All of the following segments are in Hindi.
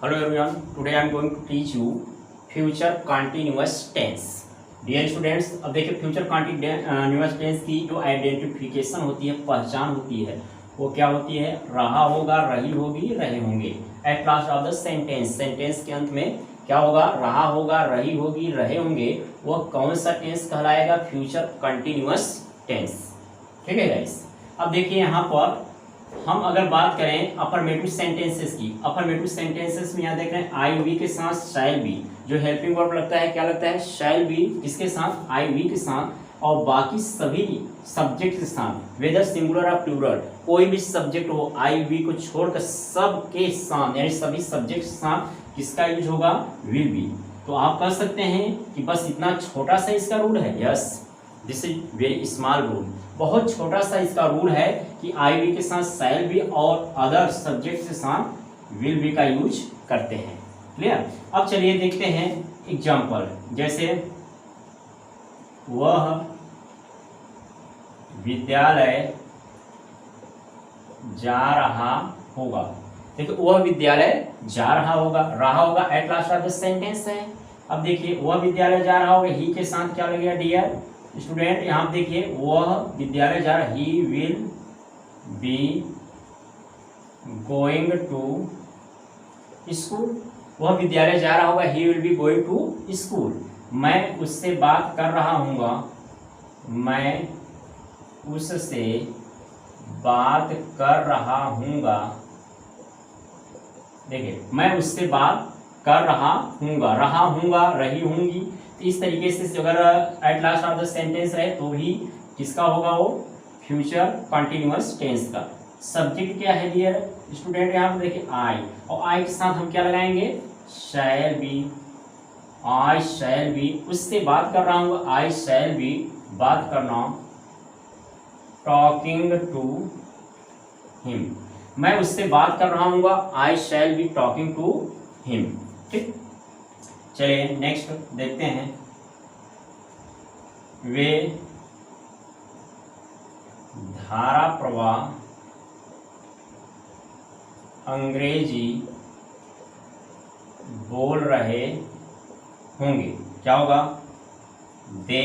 Hello everyone, today I am going to teach you future continuous tense. Dear students, अब देखिए फ्यूचर कंटिन्यूअस टेंस की जो आइडेंटिफिकेशन होती है, पहचान होती है, वो क्या होती है? रहा होगा, रही होगी, रहे होंगे। At last of the sentence, sentence के अंत में क्या होगा? रहा होगा, रही होगी, रहे होंगे। वो कौन सा टेंस कहलाएगा? Future continuous tense. ठीक है गाइस, अब देखिए यहाँ पर हम अगर बात करें अफर्मेटिव सेंटेंसेस की, अफर्मेटिव सेंटेंसेस में यहाँ देख रहे हैं आई वी के साथ शैल बी, जो हेल्पिंग वर्ब लगता है, क्या लगता है? Shall be. किसके साथ? आई वी के साथ। और बाकी सभी सब्जेक्ट के साथ, वेदर सिंगुलर और प्लूरल, कोई भी सब्जेक्ट हो, आई वी को छोड़कर सबके साथ, यानी सभी सब्जेक्ट के साथ किसका यूज होगा? Will be. तो आप कह सकते हैं कि बस इतना छोटा सा इसका रूल है। Yes, this is very small rule. बहुत छोटा सा इसका रूल है कि आई वी के साथ शैल बी और अदर सब्जेक्ट के साथ विल बी का यूज करते हैं। क्लियर? अब चलिए देखते हैं एग्जाम्पल। जैसे वह विद्यालय जा रहा होगा। देखिए, वह विद्यालय जा रहा होगा at last of the sentence है। अब देखिए, वह विद्यालय जा रहा होगा, ही के साथ क्या लगेगा? डियर स्टूडेंट, यहाँ देखिए, वह विद्यालय जा रहा, he will be going to school. वह विद्यालय जा रहा होगा, he will be going to school. मैं उससे बात कर रहा हूँगा, मैं उससे बात कर रहा हूँगा। देखिए, मैं उससे बात कर रहा हूँगा, रही होंगी। इस तरीके से अगर at last of the sentence है तो ही किसका होगा? वो फ्यूचर कंटिन्यूअस टेंस का। सब्जेक्ट क्या है डियर स्टूडेंट? यहाँ पर देखिए आई, और आई के साथ हम क्या लगाएंगे? Shall be. I shall B, उससे बात कर रहा हूँ, आई शैल बी बात करना, टॉकिंग टू हिम। मैं उससे बात कर रहा हूँ, I shall be talking to him. ठीक, चलिए नेक्स्ट देखते हैं। वे धारा प्रवाह अंग्रेजी बोल रहे होंगे। क्या होगा? दे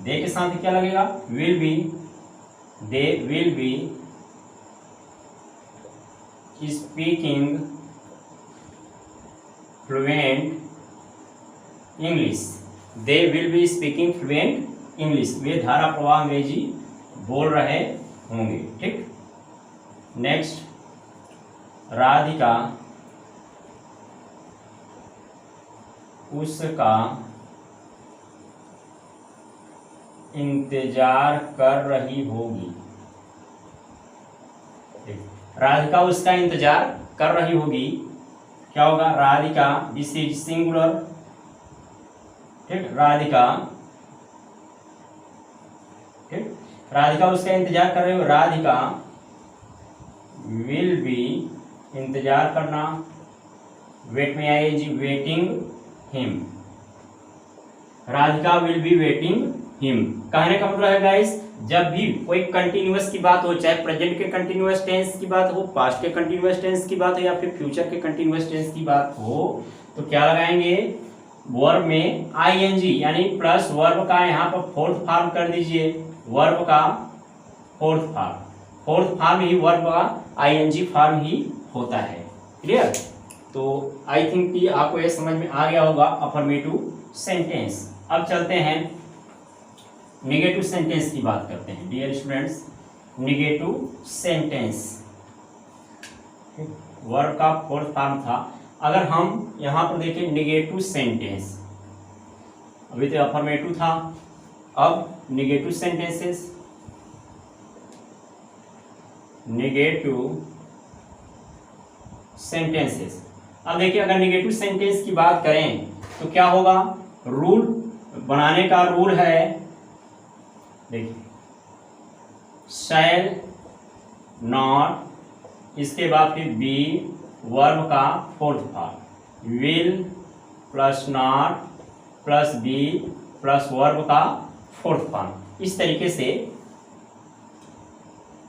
के साथ क्या लगेगा? Will be. They will be speaking fluent English. They will be speaking fluent English. वे धारा प्रवाह अंग्रेजी बोल रहे होंगे। ठीक, नेक्स्ट, राधिका उसका इंतजार कर रही होगी। राधिका उसका इंतजार कर रही होगी। क्या होगा? Radhika, this is singular. ठीक, राधिका, ठीक, राधिका उसका इंतजार कर रही हो। राधिका विल बी, इंतजार करना, वेट में आएगी जी, waiting him. Radhika will be waiting him. कहने का मतलब है गाइस, जब भी कोई कंटिन्यूअस की बात हो, चाहे प्रेजेंट के कंटिन्यूअस टेंस की बात हो, पास्ट के कंटिन्यूअस टेंस की बात हो, या फिर फ्यूचर के कंटिन्यूअस टेंस की बात हो, तो क्या लगाएंगे? वर्ब में आईएनजी, यानी प्लस वर्ब का यहाँ पर फोर्थ फॉर्म कर दीजिए। वर्ब का फोर्थ फॉर्म ही वर्ब का आईएनजी फॉर्म ही होता है। क्लियर? तो आई थिंक कि आपको यह समझ में आ गया होगा अफर्मेटिव सेंटेंस। अब चलते हैं नेगेटिव सेंटेंस की बात करते हैं। Dear students, negative sentence verb का फोर्थ फॉर्म था। अगर हम यहाँ पर देखें नेगेटिव सेंटेंस, अभी तो अफर्मेटिव था, अब नेगेटिव सेंटेंसेस, नेगेटिव सेंटेंसेस। अब देखिए, अगर नेगेटिव सेंटेंस की बात करें तो क्या होगा? रूल बनाने का रूल है, देखिए, शैल, नॉट, इसके बाद फिर बी, वर्ब का fourth form, will plus not plus be plus verb का फोर्थ फॉर्म। इस तरीके से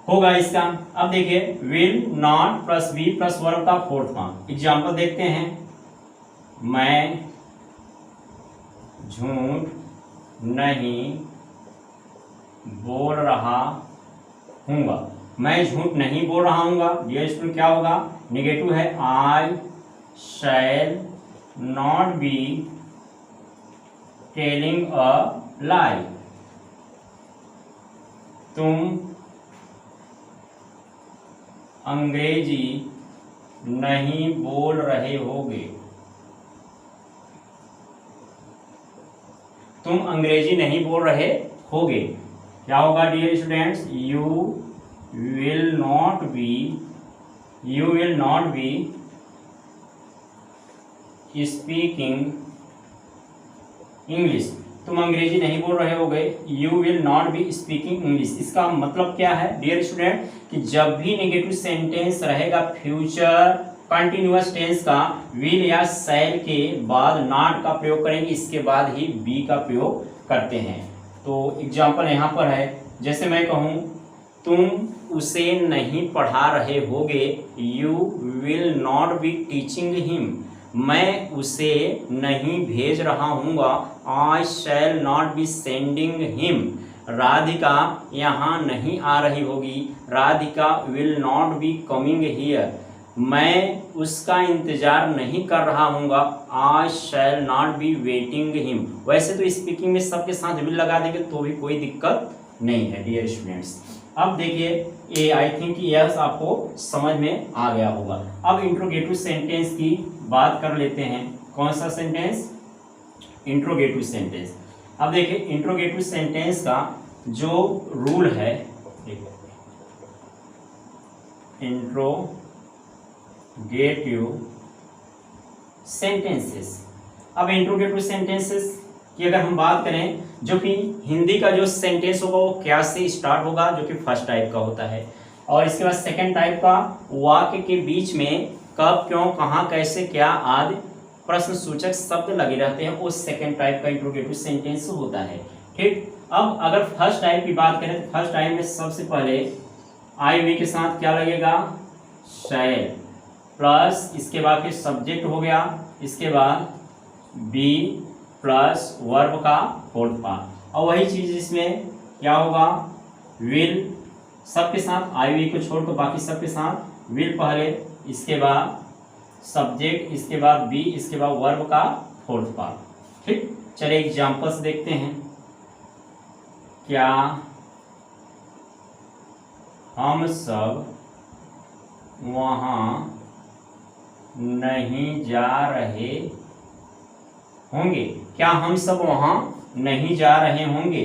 होगा इसका। अब देखिए will not plus be plus verb का फोर्थ फॉर्म। एग्जाम्पल देखते हैं, मैं झूठ नहीं बोल रहा हूँगा। मैं झूठ नहीं बोल रहा हूँगा, डियर स्टूडेंट क्या होगा, नेगेटिव है। I shall not be telling a lie. तुम अंग्रेजी नहीं बोल रहे होगे। तुम अंग्रेजी नहीं बोल रहे होगे, क्या होगा dear students, you will not be speaking English. तुम अंग्रेजी नहीं बोल रहे होगे, you will not be speaking English. इसका मतलब क्या है डियर स्टूडेंट कि जब भी नेगेटिव सेंटेंस रहेगा फ्यूचर कंटिन्यूअस टेंस का, विल या शैल के बाद नॉट का प्रयोग करेंगे, इसके बाद ही बी का प्रयोग करते हैं। तो एग्जाम्पल यहाँ पर है, जैसे मैं कहूँ तुम उसे नहीं पढ़ा रहे होगे, you will not be teaching him. मैं उसे नहीं भेज रहा हूँगा, I shall not be sending him. Radhika यहाँ नहीं आ रही होगी, Radhika will not be coming here. मैं उसका इंतजार नहीं कर रहा हूँगा, I shall not be waiting him. वैसे तो स्पीकिंग में सबके साथ विल लगा देंगे तो भी कोई दिक्कत नहीं है डियर स्टूडेंट्स। अब देखिए ये आई थिंक यस आपको समझ में आ गया होगा। अब इंट्रोगेटिव सेंटेंस की बात कर लेते हैं। कौन सा सेंटेंस, इंट्रोगेटिव सेंटेंस। अब देखिए इंट्रोगेटिव सेंटेंस का जो रूल है, इंट्रोगेटिव सेंटेंसेस। अब इंट्रोगेटिव सेंटेंसेस की अगर हम बात करें, जो कि हिंदी का जो सेंटेंस होगा वो क्या से स्टार्ट होगा, जो कि फर्स्ट टाइप का होता है, और इसके बाद सेकंड टाइप का वाक्य के बीच में कब, क्यों, कहाँ, कैसे, क्या आदि प्रश्न सूचक शब्द लगे रहते हैं, वो सेकंड टाइप का इंट्रोगेटिव सेंटेंस होता है। ठीक, अब अगर फर्स्ट टाइप की बात करें तो फर्स्ट टाइप में सबसे पहले आई वी के साथ क्या लगेगा, शैल, प्लस इसके बाद फिर सब्जेक्ट हो गया, इसके बाद बी प्लस वर्ब का फोर्थ पार्ट। और वही चीज़ इसमें क्या होगा, विल, सबके साथ आई वी को छोड़कर बाकी सबके साथ विल पहले, इसके बाद सब्जेक्ट, इसके बाद बी, इसके बाद वर्ब का फोर्थ पार्ट। ठीक, चलिए एग्जांपल्स देखते हैं। क्या हम सब वहाँ नहीं जा रहे होंगे, क्या हम सब वहाँ नहीं जा रहे होंगे।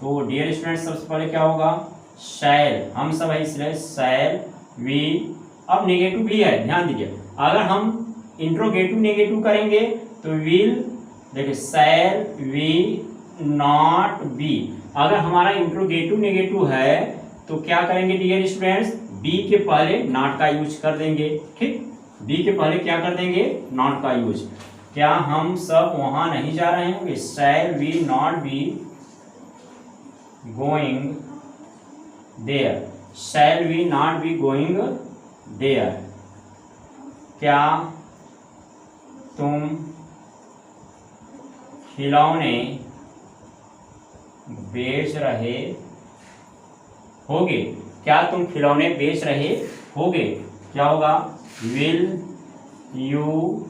तो डियर स्टूडेंट सबसे पहले क्या होगा, शैल, हम सब है इसलिए शैल वी। अब नेगेटिव भी है, ध्यान दीजिए, अगर हम इंट्रोगेटिव नेगेटिव करेंगे तो विल, देखिए शैल वी नॉट बी। अगर हमारा इंट्रोगेटिव नेगेटिव है तो क्या करेंगे डियर स्टूडेंट्स, बी के पहले नॉट का यूज कर देंगे। ठीक, बी के पहले क्या कर देंगे, नॉट का यूज। क्या हम सब वहां नहीं जा रहे होंगे, shall we not be going there, shall we not be going there. क्या तुम खिलौने बेच रहे होगे, क्या तुम खिलौने बेच रहे होगे, क्या होगा, will you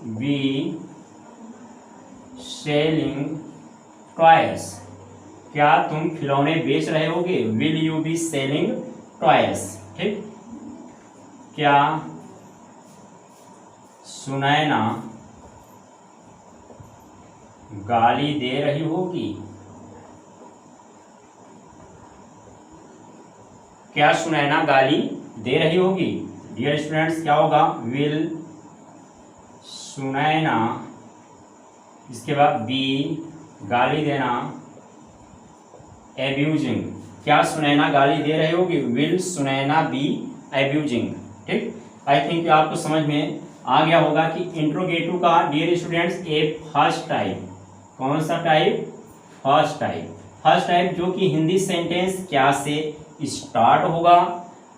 be selling toys. क्या तुम खिलौने बेच रहे होगे, will you be selling toys. ठीक, क्या सुनैना गाली दे रही होगी, क्या सुनैना गाली दे रही होगी। डियर स्टूडेंट्स क्या होगा, विल सुनैना, इसके बाद बी गाली देना, एब्यूजिंग। क्या सुनैना गाली दे रही होगी, विल सुनैना बी एब्यूजिंग। ठीक, आई थिंक आपको समझ में आ गया होगा कि इंट्रोगेटिव का डियर स्टूडेंट्स ए फर्स्ट टाइप, कौन सा type, first type. First type जो कि हिंदी सेंटेंस क्या से स्टार्ट होगा,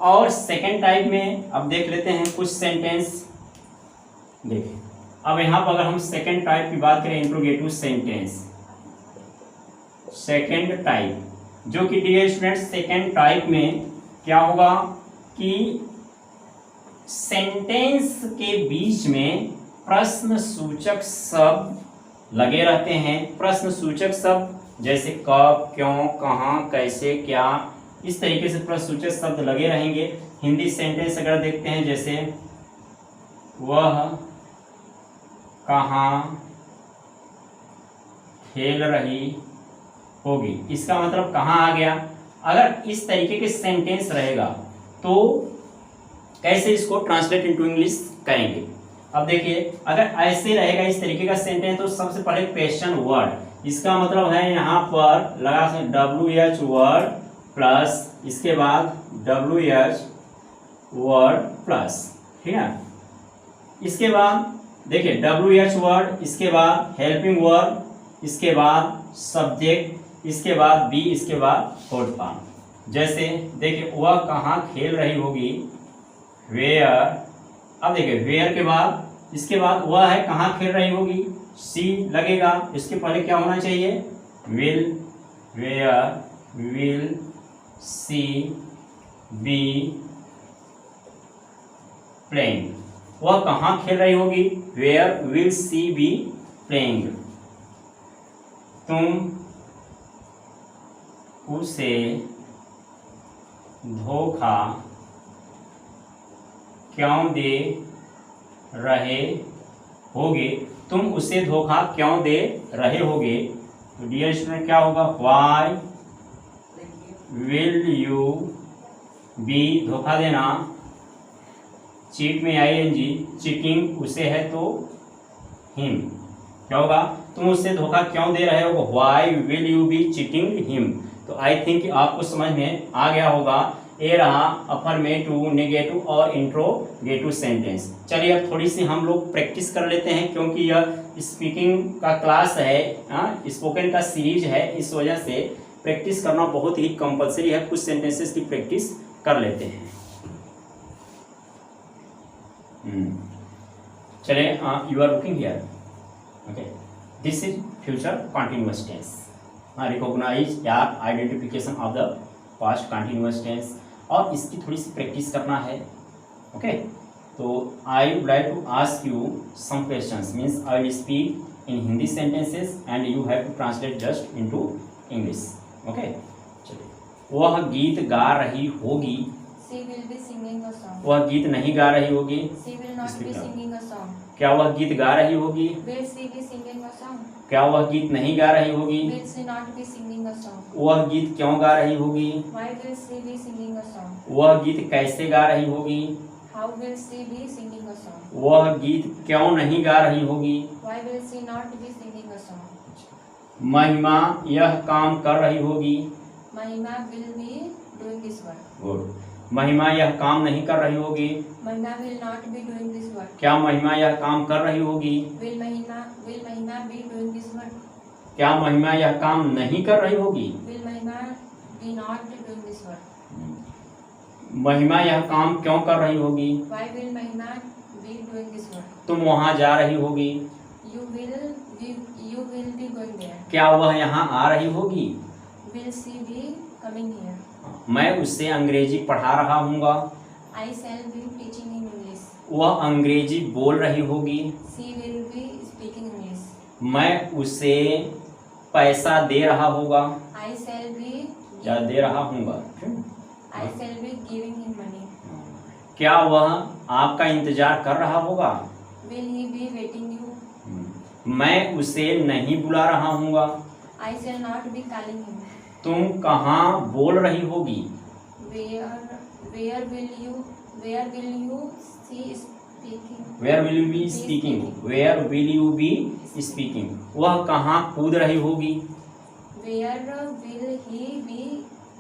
और सेकेंड टाइप में अब देख लेते हैं कुछ सेंटेंस। देखिए अब यहाँ पर अगर हम सेकेंड टाइप की बात करें, इंट्रोगेटिव सेंटेंस सेकेंड टाइप, जो कि डियर स्टूडेंट्स सेकेंड टाइप में क्या होगा कि सेंटेंस के बीच में प्रश्न सूचक शब्द लगे रहते हैं। प्रश्न सूचक शब्द जैसे कब, क्यों, कहाँ, कैसे, क्या, इस तरीके से प्रश्न सूचक शब्द लगे रहेंगे। हिंदी सेंटेंस अगर देखते हैं जैसे वह कहाँ खेल रही होगी, इसका मतलब कहाँ आ गया। अगर इस तरीके के सेंटेंस रहेगा तो कैसे इसको ट्रांसलेट इनटू इंग्लिश करेंगे। अब देखिए अगर ऐसे रहेगा इस तरीके का सेंटेंस तो सबसे पहले क्वेश्चन वर्ड, इसका मतलब है यहाँ पर लगा सकते WH वर्ड प्लस इसके बाद WH वर्ड प्लस, ठीक है। इसके बाद देखिए WH वर्ड, इसके बाद हेल्पिंग वर्ड, इसके बाद सब्जेक्ट, इसके बाद बी, इसके बाद फोर्थ फॉर्म। जैसे देखिए वह कहाँ खेल रही होगी, वेयर। अब देखिए वेयर के बाद इसके बाद वह है कहाँ खेल रही होगी, सी लगेगा। इसके पहले क्या होना चाहिए, will, where, will she be playing. वह कहाँ खेल रही होगी, where will she be playing. तुम उसे धोखा क्यों दे रहे होगे, तुम उसे धोखा क्यों दे रहे होगे। तो डियर स्टूडेंट क्या होगा, व्हाई विल यू बी, धोखा देना, चीट में ING, चीटिंग उसे है तो हिम, क्या होगा, तुम उससे धोखा क्यों दे रहे हो, why will you be cheating him. तो आई थिंक आपको समझ में आ गया होगा। ये रहा अफर्मेटिव, नेगेटिव और इंट्रोगेटिव सेंटेंस। चलिए अब थोड़ी सी हम लोग प्रैक्टिस कर लेते हैं, क्योंकि यह स्पीकिंग का क्लास है, स्पोकन का सीरीज है, इस वजह से प्रैक्टिस करना बहुत ही कंपलसरी है। कुछ सेंटेंसेस की प्रैक्टिस कर लेते हैं। चलिए you are looking here, okay, this is future continuous tense. Recognise या identification of the past continuous tense, और इसकी थोड़ी सी प्रैक्टिस करना है, ओके। तो I would like to ask you some questions, means I will speak in Hindi sentences and you have to translate just into English, okay. चलिए, वह गीत गा रही होगी, She will be singing a song. वह गीत नहीं गा रही होगी, She will not be singing a song. क्या वह गीत गा रही होगी, Will she be singing a song? क्या वह गीत नहीं गा रही होगी, Will she not be singing a song? वह गीत क्यों गा रही होगी, Why will she be singing a song? वह गीत कैसे गा रही होगी, How will she be singing a song? वह गीत क्यों नहीं गा रही होगी, Why will she not be singing a song? महिमा यह काम कर रही होगी, Mahima will be doing this work. Good. महिमा यह काम नहीं कर रही होगी, Mahima will not be doing this work. क्या महिमा यह काम कर रही होगी, Will Mahima be doing this work? क्या महिमा यह काम नहीं कर रही होगी, Will Mahima be not doing this work? महिमा यह काम क्यों कर रही होगी, Why will Mahima be doing this work? तुम वहाँ जा रही होगी, You will be going there. क्या वह यहाँ आ रही होगी, Will she be coming here? मैं उससे अंग्रेजी पढ़ा रहा हूँगा, I shall be teaching in English. वह अंग्रेजी बोल रही होगी, She will be speaking English. मैं उसे पैसा दे रहा होगा, I shall be या दे रहा हूँगा, I shall be giving him money. क्या वह आपका इंतजार कर रहा होगा, Will he be waiting you? मैं उसे नहीं बुला रहा हूँगा, I shall not be calling him. तुम कहाँ बोल रही होगी, Where will you see speaking? Where will you be speaking, where will you be speaking. वह कहाँ कूद रही होगी, Where will he be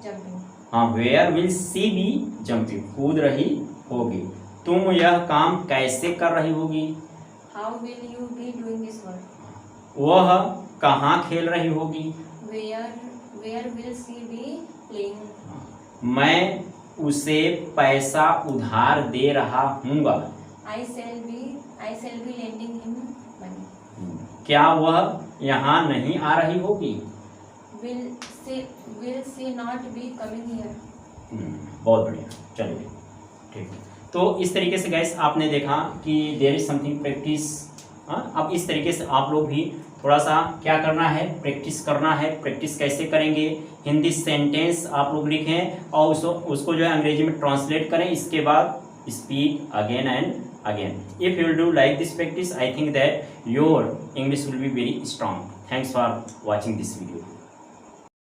jumping? हाँ, where will she be jumping, कूद रही होगी। तुम यह काम कैसे कर रही होगी, How will you be doing this work? वह कहाँ खेल रही होगी, Where will she be playing? मैं उसे पैसा उधार दे रहा हूँगा। I shall be lending him money. क्या वह यहाँ नहीं आ रही होगी? Will she not be coming here? बहुत बढ़िया, चलिए ठीक। तो इस तरीके से गाइस आपने देखा कि देयर इज समथिंग प्रैक्टिस। अब इस तरीके से आप लोग भी थोड़ा सा क्या करना है, प्रैक्टिस करना है। प्रैक्टिस कैसे करेंगे? हिंदी सेंटेंस आप लोग लिखें और उसको जो है अंग्रेजी में ट्रांसलेट करें, इसके बाद speak again and again. If you will do like this practice, I think that your English will be very strong. Thanks for watching this video.